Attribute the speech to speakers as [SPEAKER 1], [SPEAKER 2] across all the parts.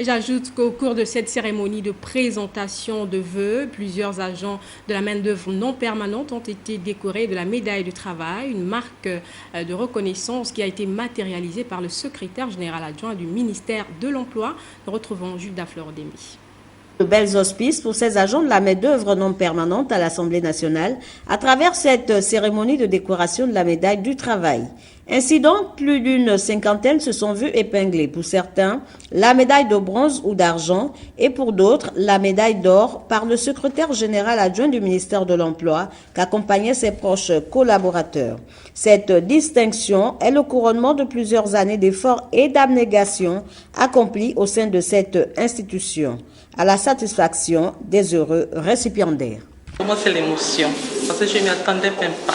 [SPEAKER 1] Et j'ajoute qu'au cours de cette cérémonie de présentation de vœux, plusieurs agents de la main-d'œuvre non permanente ont été décorés de la médaille du travail, une marque de reconnaissance qui a été matérialisée par le secrétaire général adjoint du ministère de l'Emploi. Nous retrouvons Jules Fleurodemi.
[SPEAKER 2] De belles auspices pour ces agents de la main-d'œuvre non permanente à l'Assemblée nationale à travers cette cérémonie de décoration de la médaille du travail. Ainsi donc, plus d'une cinquantaine se sont vus épinglés. Pour certains, la médaille de bronze ou d'argent et pour d'autres, la médaille d'or par le secrétaire général adjoint du ministère de l'Emploi qu'accompagnaient ses proches collaborateurs. Cette distinction est le couronnement de plusieurs années d'efforts et d'abnégation accomplis au sein de cette institution, à la satisfaction des heureux récipiendaires.
[SPEAKER 3] Pour moi, c'est l'émotion, parce que je ne m'y attendais même pas.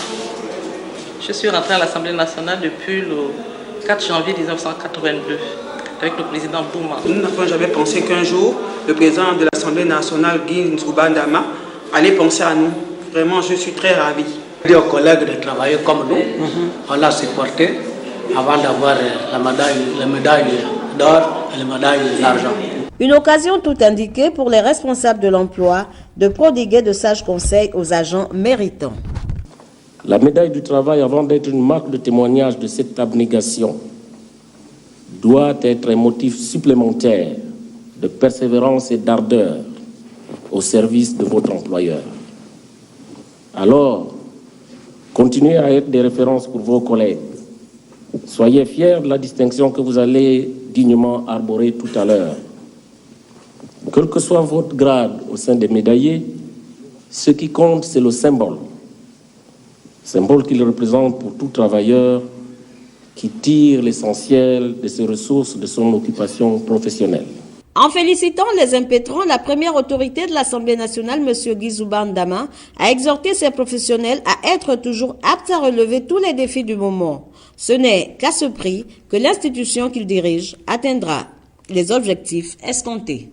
[SPEAKER 3] Je suis rentrée à l'Assemblée nationale depuis le 4 janvier 1982 avec le président Bouma.
[SPEAKER 4] Nous n'avons jamais pensé qu'un jour, le président de l'Assemblée nationale, Guy Nzouba-Ndama, allait penser à nous. Vraiment, je suis très ravie.
[SPEAKER 5] Aux collègues de travailler comme nous, on l'a supporté avant d'avoir la médaille d'or et la médaille d'argent.
[SPEAKER 2] Une occasion tout indiquée pour les responsables de l'emploi de prodiguer de sages conseils aux agents méritants.
[SPEAKER 6] La médaille du travail, avant d'être une marque de témoignage de cette abnégation, doit être un motif supplémentaire de persévérance et d'ardeur au service de votre employeur. Alors, continuez à être des références pour vos collègues. Soyez fiers de la distinction que vous allez dignement arborer tout à l'heure. Quel que soit votre grade au sein des médaillés, ce qui compte, c'est le symbole. Symbole qu'il représente pour tout travailleur qui tire l'essentiel de ses ressources de son occupation professionnelle.
[SPEAKER 2] En félicitant les impétrants, la première autorité de l'Assemblée nationale, M. Guy Nzouba-Ndama, a exhorté ses professionnels à être toujours aptes à relever tous les défis du moment. Ce n'est qu'à ce prix que l'institution qu'il dirige atteindra les objectifs escomptés.